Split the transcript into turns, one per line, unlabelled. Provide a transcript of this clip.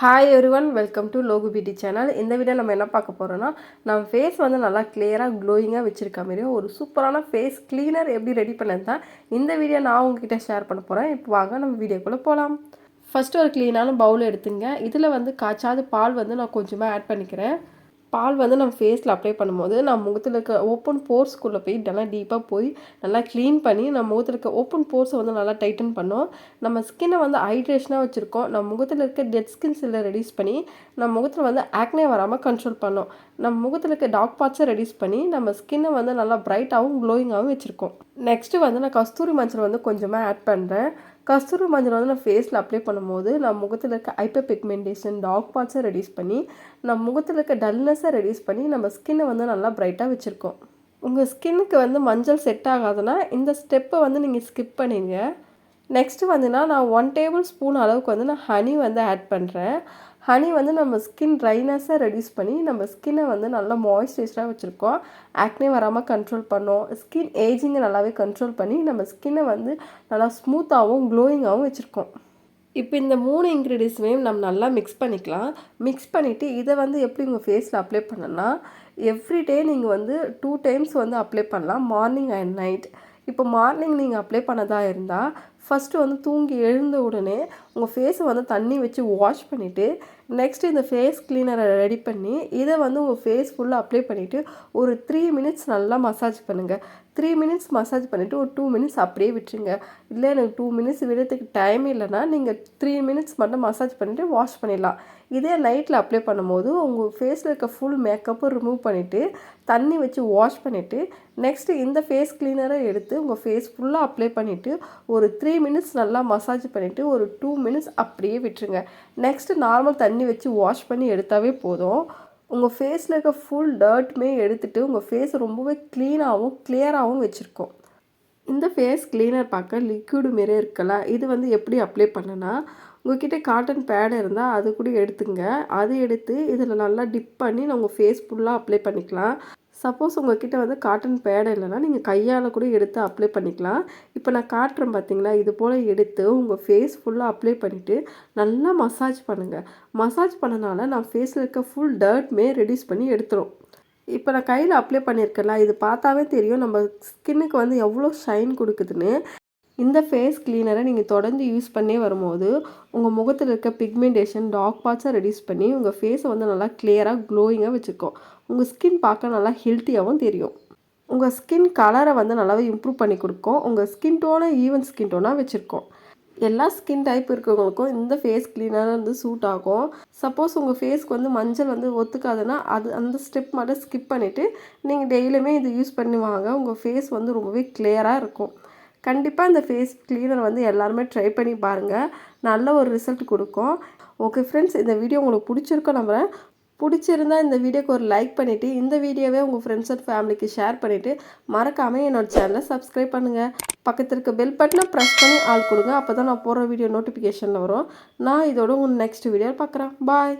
Hi everyone, welcome to Logu beauty channel. இந்த video நம்ம என்ன பார்க்க போகிறோன்னா, நம்ம ஃபேஸ் வந்து நல்லா கிளியராக க்ளோயிங்காக வச்சுருக்க மாதிரியும் ஒரு சூப்பரான ஃபேஸ் க்ளீனர் எப்படி ரெடி பண்ணது தான் இந்த வீடியோ நான் உங்ககிட்ட ஷேர் பண்ண போகிறேன். இப்போ வாங்க நம்ம வீடியோக்குள்ளே போகலாம். ஃபஸ்ட்டு ஒரு க்ளீனான பவுல் எடுத்துங்க. இதில் வந்து காய்ச்சாத பால் வந்து நான் கொஞ்சமாக ஆட் பண்ணிக்கிறேன். பால் வந்து நம்ம ஃபேஸில் அப்ளை பண்ணும்போது நம்ம முகத்தில் இருக்க ஓப்பன் போர்ஸ்க்குள்ளே போய் நல்லா டீப்பாக போய் நல்லா க்ளீன் பண்ணி நம்ம முகத்தில் இருக்க ஓப்பன் போர்ஸை வந்து நல்லா டைட்டன் பண்ணோம். நம்ம ஸ்கின்னை வந்து ஹைட்ரேஷனாக வச்சுருக்கோம். நம்ம முகத்தில் இருக்க டெட் ஸ்கின் செல்லை ரெடியூஸ் பண்ணி நம்ம முகத்தில் வந்து ஆக்னே வராமல் கண்ட்ரோல் பண்ணோம். நம்ம முகத்தில் இருக்க டார்க் பார்ட்ஸை ரெடியூஸ் பண்ணி நம்ம ஸ்கின்னை வந்து நல்லா பிரைட்டாகவும் க்ளோயிங்காகவும் வச்சுருக்கோம். நெக்ஸ்ட்டு வந்து நான் கஸ்தூரி மஞ்சள் வந்து கொஞ்சமாக ஆட் பண்ணுறேன். கஸ்தூரி மஞ்சள் வந்து நான் ஃபேஸில் அப்ளை பண்ணும்போது நம்ம முகத்தில் இருக்க ஹைப்பர் பிக்மெண்டேஷன் டார்க் பார்ட்ஸை ரெடியூஸ் பண்ணி நம்ம முகத்தில் இருக்க டல்னஸை ரெடியூஸ் பண்ணி நம்ம ஸ்கின்னை வந்து நல்லா பிரைட்டாக வச்சுருக்கோம். உங்கள் ஸ்கின்னுக்கு வந்து மஞ்சள் செட் ஆகாதுன்னா இந்த ஸ்டெப்பை வந்து நீங்கள் ஸ்கிப் பண்ணிடுங்க. நெக்ஸ்ட்டு வந்துன்னா நான் 1 டேபிள் ஸ்பூன் அளவுக்கு வந்து நான் ஹனி வந்து ஆட் பண்ணுறேன். ஹனி வந்து நம்ம ஸ்கின் ட்ரைனஸை ரெடியூஸ் பண்ணி நம்ம ஸ்கின்னை வந்து நல்லா மாய்ஸ்சரைஸ்டாக வச்சுருக்கோம். ஆக்னே வராமல் கண்ட்ரோல் பண்ணோம். ஸ்கின் ஏஜிங்கை நல்லாவே கண்ட்ரோல் பண்ணி நம்ம ஸ்கின்னை வந்து நல்லா ஸ்மூத்தாகவும் க்ளோயிங்காகவும் வச்சுருக்கோம். இப்போ இந்த 3 இன்க்ரீடியன்ஸையும் நம்ம நல்லா மிக்ஸ் பண்ணிக்கலாம். மிக்ஸ் பண்ணிவிட்டு இதை வந்து எப்படி உங்கள் ஃபேஸில் அப்ளை பண்ணணும்னா, எவ்ரிடே நீங்கள் வந்து 2 டைம்ஸ் வந்து அப்ளை பண்ணலாம், மார்னிங் அண்ட் நைட். இப்போ மார்னிங் நீங்கள் அப்ளை பண்ணதா இருந்தால் ஃபஸ்ட்டு வந்து தூங்கி எழுந்த உடனே உங்கள் ஃபேஸை வந்து தண்ணி வச்சு வாஷ் பண்ணிவிட்டு நெக்ஸ்ட்டு இந்த ஃபேஸ் க்ளீனரை ரெடி பண்ணி இதை வந்து உங்கள் ஃபேஸ் ஃபுல்லாக அப்ளை பண்ணிவிட்டு ஒரு 3 மினிட்ஸ் நல்லா மசாஜ் பண்ணுங்கள். 3 மினிட்ஸ் மசாஜ் பண்ணிவிட்டு ஒரு 2 மினிட்ஸ் அப்படியே விட்டுருங்க. இல்லை எனக்கு 2 மினிட்ஸ் விடுறதுக்கு டைம் இல்லைன்னா நீங்கள் 3 மினிட்ஸ் மட்டும் மசாஜ் பண்ணிவிட்டு வாஷ் பண்ணிடலாம். இதே நைட்டில் அப்ளை பண்ணும்போது உங்கள் ஃபேஸில் இருக்க ஃபுல் மேக்கப்பை ரிமூவ் பண்ணிவிட்டு தண்ணி வச்சு வாஷ் பண்ணிவிட்டு நெக்ஸ்ட்டு இந்த ஃபேஸ் க்ளீனரை எடுத்து உங்கள் ஃபேஸ் ஃபுல்லாக அப்ளை பண்ணிவிட்டு ஒரு 3 மினிட்ஸ் நல்லா மசாஜ் பண்ணிவிட்டு ஒரு 2 மினிட்ஸ் அப்படியே விட்டுருங்க. நெக்ஸ்ட்டு நார்மல் தண்ணி வச்சு வாஷ் பண்ணி எடுத்தாவே போதும். உங்கள் ஃபேஸில் இருக்க ஃபுல் டர்ட்டுமே எடுத்துகிட்டு உங்கள் ஃபேஸ் ரொம்பவே க்ளீனாகவும் கிளியராகவும் வச்சுருக்கோம். இந்த ஃபேஸ் க்ளீனர் பார்க்க லிக்விடு மாரியே இருக்குல்ல, இது வந்து எப்படி அப்ளை பண்ணனா, உங்கள்கிட்ட காட்டன் பேட் இருந்தால் அது கூட எடுத்துங்க. அது எடுத்து இதில் நல்லா டிப் பண்ணி நான் உங்கள் ஃபேஸ் ஃபுல்லாக அப்ளை பண்ணிக்கலாம். சப்போஸ் உங்கள்கிட்ட வந்து காட்டன் பேட் இல்லைன்னா நீங்கள் கையால் கூட எடுத்து அப்ளை பண்ணிக்கலாம். இப்போ நான் காட்டுறேன் பார்த்தீங்களா, இது போல் எடுத்து உங்கள் ஃபேஸ் ஃபுல்லாக அப்ளை பண்ணிவிட்டு நல்லா மசாஜ் பண்ணுங்கள். மசாஜ் பண்ணனால நான் ஃபேஸில் இருக்க ஃபுல் டர்ட்மே ரெடியூஸ் பண்ணி எடுத்துரும். இப்போ நான் கையில் அப்ளை பண்ணியிருக்கேன்ல, இது பார்த்தாவே தெரியும் நம்ம ஸ்கின்னுக்கு வந்து எவ்வளோ ஷைன் கொடுக்குதுன்னு. இந்த ஃபேஸ் க்ளீனரை நீங்கள் தொடர்ந்து யூஸ் பண்ணி வரும்போது உங்கள் முகத்தில் இருக்க பிக்மெண்டேஷன் டார்க் பார்ட்ஸை ரெடியூஸ் பண்ணி உங்கள் ஃபேஸை வந்து நல்லா கிளியராக க்ளோயிங்காக வச்சுருக்கோம். உங்கள் ஸ்கின் பார்க்க நல்லா ஹெல்த்தியாகவும் தெரியும். உங்கள் ஸ்கின் கலரை வந்து நல்லாவே இம்ப்ரூவ் பண்ணி கொடுக்கும். உங்கள் ஸ்கின் டோனை ஈவன் ஸ்கின் டோனாக வச்சுருக்கோம். எல்லா ஸ்கின் டைப் இருக்கிறவங்களுக்கும் இந்த ஃபேஸ் க்ளீனர் வந்து சூட் ஆகும். சப்போஸ் உங்கள் ஃபேஸ்க்கு வந்து மஞ்சள் வந்து ஒத்துக்காதுன்னா அந்த ஸ்டெப் மட்டும் ஸ்கிப் பண்ணிவிட்டு நீங்கள் டெய்லியுமே இது யூஸ் பண்ணுவாங்க. உங்கள் ஃபேஸ் வந்து ரொம்பவே கிளியராக இருக்கும். கண்டிப்பாக இந்த ஃபேஸ் க்ளீனர் வந்து எல்லாருமே ட்ரை பண்ணி பாருங்கள். நல்ல ஒரு ரிசல்ட் கொடுக்கும். ஓகே ஃப்ரெண்ட்ஸ், இந்த வீடியோ உங்களுக்கு பிடிச்சிருக்கோம் நம்புகிறேன். பிடிச்சிருந்தா இந்த வீடியோக்கு ஒரு லைக் பண்ணிவிட்டு இந்த வீடியோவே உங்கள் ஃப்ரெண்ட்ஸ் அண்ட் ஃபேமிலிக்கு ஷேர் பண்ணிவிட்டு மறக்காமல் என்னோடய சேனலை சப்ஸ்கிரைப் பண்ணுங்கள். பக்கத்தில் இருக்க பெல் பட்டனை ப்ரெஸ் பண்ணி ஆள் கொடுங்க. அப்போ தான் நான் போடுற வீடியோ நோட்டிஃபிகேஷனில் வரும். நான் இதோட உங்கள் நெக்ஸ்ட் வீடியோவில் பார்க்குறேன். பாய்.